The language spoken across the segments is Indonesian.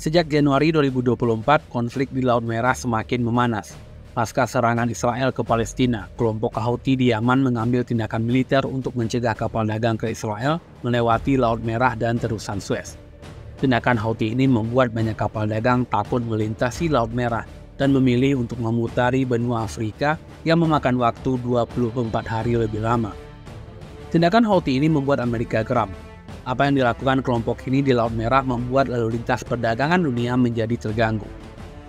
Sejak Januari 2024, konflik di Laut Merah semakin memanas. Pasca serangan Israel ke Palestina, kelompok Houthi di Yaman mengambil tindakan militer untuk mencegah kapal dagang ke Israel melewati Laut Merah dan terusan Suez. Tindakan Houthi ini membuat banyak kapal dagang takut melintasi Laut Merah dan memilih untuk memutari benua Afrika yang memakan waktu 24 hari lebih lama. Tindakan Houthi ini membuat Amerika geram. Apa yang dilakukan kelompok ini di Laut Merah membuat lalu lintas perdagangan dunia menjadi terganggu.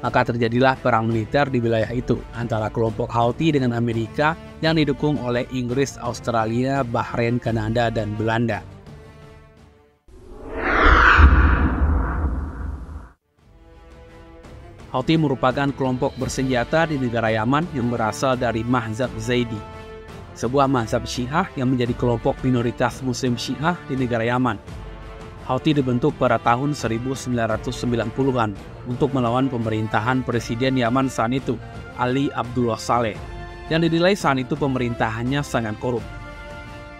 Maka terjadilah perang militer di wilayah itu antara kelompok Houthi dengan Amerika yang didukung oleh Inggris, Australia, Bahrain, Kanada, dan Belanda. Houthi merupakan kelompok bersenjata di negara Yaman yang berasal dari Mazhab Zaidi, sebuah mazhab Syiah yang menjadi kelompok minoritas Muslim Syiah di negara Yaman. Houthi dibentuk pada tahun 1990-an untuk melawan pemerintahan Presiden Yaman saat itu, Ali Abdullah Saleh, yang dinilai saat itu pemerintahannya sangat korup.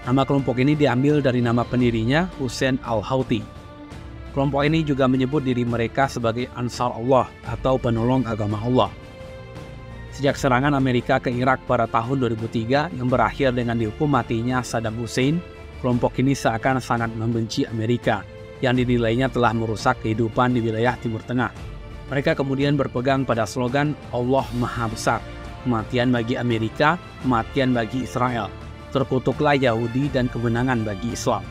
Nama kelompok ini diambil dari nama pendirinya, Hussein al-Houthi. Kelompok ini juga menyebut diri mereka sebagai Ansar Allah atau penolong agama Allah. Sejak serangan Amerika ke Irak pada tahun 2003 yang berakhir dengan dihukum matinya Saddam Hussein, kelompok ini seakan sangat membenci Amerika yang dinilainya telah merusak kehidupan di wilayah Timur Tengah. Mereka kemudian berpegang pada slogan Allah Maha Besar, kematian bagi Amerika, kematian bagi Israel, terkutuklah Yahudi dan kemenangan bagi Islam.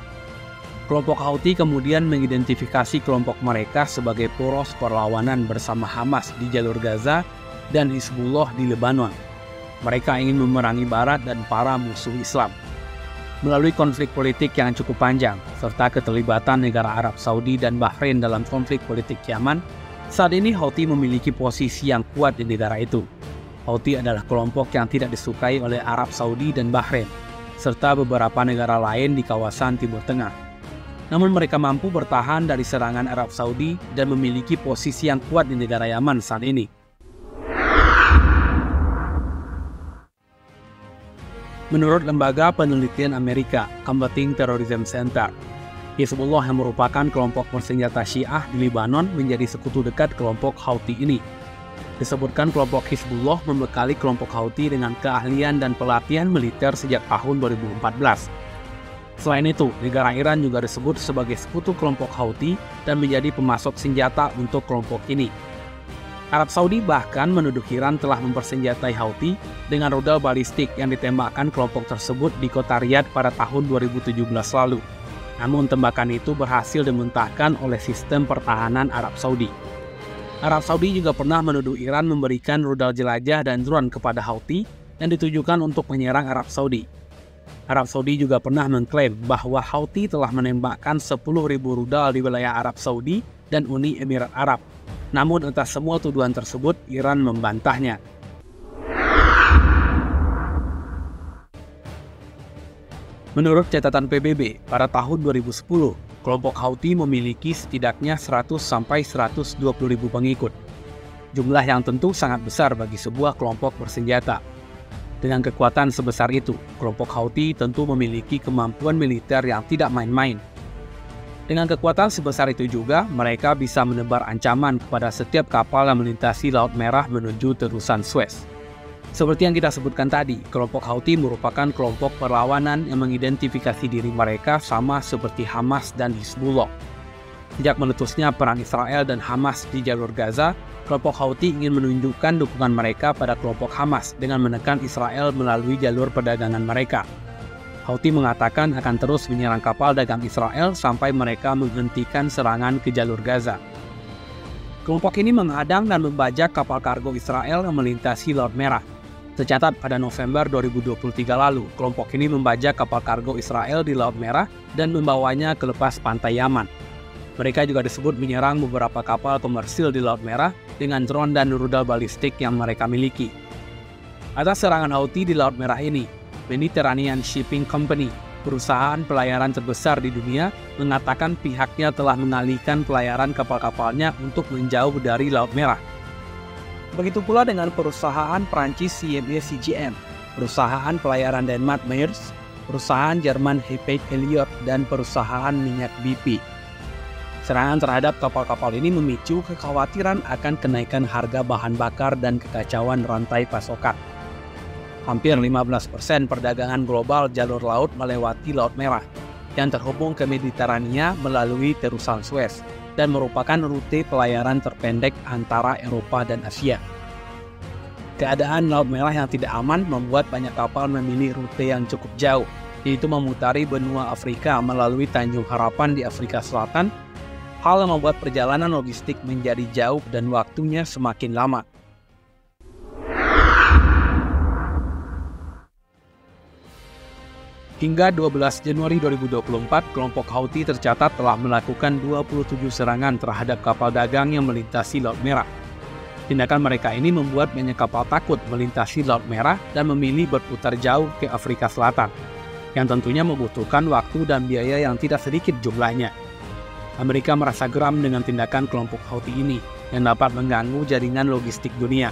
Kelompok Houthi kemudian mengidentifikasi kelompok mereka sebagai poros perlawanan bersama Hamas di jalur Gaza dan Hizbullah di Lebanon. Mereka ingin memerangi Barat dan para musuh Islam. Melalui konflik politik yang cukup panjang, serta keterlibatan negara Arab Saudi dan Bahrain dalam konflik politik Yaman, saat ini Houthi memiliki posisi yang kuat di negara itu. Houthi adalah kelompok yang tidak disukai oleh Arab Saudi dan Bahrain, serta beberapa negara lain di kawasan Timur Tengah. Namun mereka mampu bertahan dari serangan Arab Saudi dan memiliki posisi yang kuat di negara Yaman saat ini. Menurut lembaga penelitian Amerika, Combating Terrorism Center, Hizbullah yang merupakan kelompok bersenjata Syiah di Lebanon menjadi sekutu dekat kelompok Houthi ini. Disebutkan kelompok Hizbullah membekali kelompok Houthi dengan keahlian dan pelatihan militer sejak tahun 2014. Selain itu, negara Iran juga disebut sebagai sekutu kelompok Houthi dan menjadi pemasok senjata untuk kelompok ini. Arab Saudi bahkan menuduh Iran telah mempersenjatai Houthi dengan rudal balistik yang ditembakkan kelompok tersebut di kota Riyadh pada tahun 2017 lalu. Namun tembakan itu berhasil dimuntahkan oleh sistem pertahanan Arab Saudi. Arab Saudi juga pernah menuduh Iran memberikan rudal jelajah dan drone kepada Houthi yang ditujukan untuk menyerang Arab Saudi. Arab Saudi juga pernah mengklaim bahwa Houthi telah menembakkan 10.000 rudal di wilayah Arab Saudi dan Uni Emirat Arab. Namun atas semua tuduhan tersebut, Iran membantahnya. Menurut catatan PBB, pada tahun 2010, kelompok Houthi memiliki setidaknya 100-120.000 pengikut. Jumlah yang tentu sangat besar bagi sebuah kelompok bersenjata. Dengan kekuatan sebesar itu, kelompok Houthi tentu memiliki kemampuan militer yang tidak main-main. Dengan kekuatan sebesar itu juga, mereka bisa menebar ancaman kepada setiap kapal yang melintasi Laut Merah menuju terusan Suez. Seperti yang kita sebutkan tadi, kelompok Houthi merupakan kelompok perlawanan yang mengidentifikasi diri mereka sama seperti Hamas dan Hizbullah. Sejak meletusnya perang Israel dan Hamas di jalur Gaza, kelompok Houthi ingin menunjukkan dukungan mereka pada kelompok Hamas dengan menekan Israel melalui jalur perdagangan mereka. Houthi mengatakan akan terus menyerang kapal dagang Israel sampai mereka menghentikan serangan ke jalur Gaza. Kelompok ini menghadang dan membajak kapal kargo Israel yang melintasi Laut Merah. Tercatat pada November 2023 lalu, kelompok ini membajak kapal kargo Israel di Laut Merah dan membawanya ke lepas pantai Yaman. Mereka juga disebut menyerang beberapa kapal komersil di Laut Merah dengan drone dan rudal balistik yang mereka miliki. Atas serangan Houthi di Laut Merah ini, Mediterranean Shipping Company, perusahaan pelayaran terbesar di dunia, mengatakan pihaknya telah mengalihkan pelayaran kapal-kapalnya untuk menjauh dari Laut Merah. Begitu pula dengan perusahaan Prancis CMA CGM, perusahaan pelayaran Denmark Maersk, perusahaan Jerman Hapag-Lloyd, dan perusahaan minyak BP. Serangan terhadap kapal-kapal ini memicu kekhawatiran akan kenaikan harga bahan bakar dan kekacauan rantai pasokan. Hampir 15% perdagangan global jalur laut melewati Laut Merah, yang terhubung ke Mediterania melalui terusan Suez, dan merupakan rute pelayaran terpendek antara Eropa dan Asia. Keadaan Laut Merah yang tidak aman membuat banyak kapal memilih rute yang cukup jauh, yaitu memutari benua Afrika melalui Tanjung Harapan di Afrika Selatan, hal yang membuat perjalanan logistik menjadi jauh dan waktunya semakin lama. Hingga 12 Januari 2024, kelompok Houthi tercatat telah melakukan 27 serangan terhadap kapal dagang yang melintasi Laut Merah. Tindakan mereka ini membuat banyak kapal takut melintasi Laut Merah dan memilih berputar jauh ke Afrika Selatan, yang tentunya membutuhkan waktu dan biaya yang tidak sedikit jumlahnya. Amerika merasa geram dengan tindakan kelompok Houthi ini yang dapat mengganggu jaringan logistik dunia.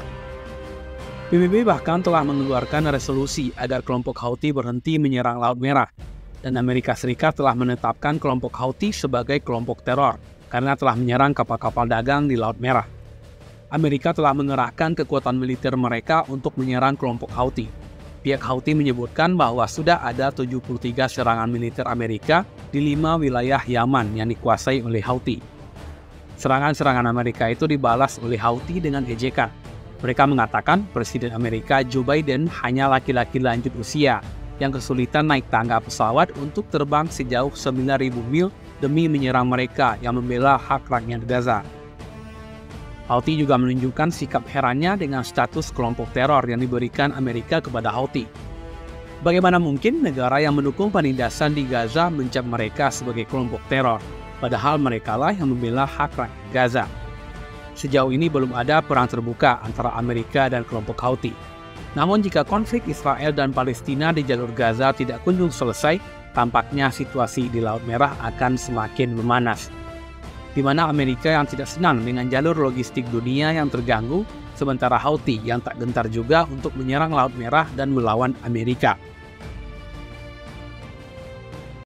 PBB bahkan telah mengeluarkan resolusi agar kelompok Houthi berhenti menyerang Laut Merah, dan Amerika Serikat telah menetapkan kelompok Houthi sebagai kelompok teror karena telah menyerang kapal-kapal dagang di Laut Merah. Amerika telah mengerahkan kekuatan militer mereka untuk menyerang kelompok Houthi. Pihak Houthi menyebutkan bahwa sudah ada 73 serangan militer Amerika di 5 wilayah Yaman yang dikuasai oleh Houthi. Serangan-serangan Amerika itu dibalas oleh Houthi dengan ejekan. Mereka mengatakan Presiden Amerika Joe Biden hanya laki-laki lanjut usia yang kesulitan naik tangga pesawat untuk terbang sejauh 9.000 mil demi menyerang mereka yang membela hak rakyat Gaza. Houthi juga menunjukkan sikap herannya dengan status kelompok teror yang diberikan Amerika kepada Houthi. Bagaimana mungkin negara yang mendukung penindasan di Gaza mencap mereka sebagai kelompok teror, padahal merekalah yang membela hak rakyat Gaza? Sejauh ini belum ada perang terbuka antara Amerika dan kelompok Houthi. Namun jika konflik Israel dan Palestina di jalur Gaza tidak kunjung selesai, tampaknya situasi di Laut Merah akan semakin memanas. Di mana Amerika yang tidak senang dengan jalur logistik dunia yang terganggu, sementara Houthi yang tak gentar juga untuk menyerang Laut Merah dan melawan Amerika.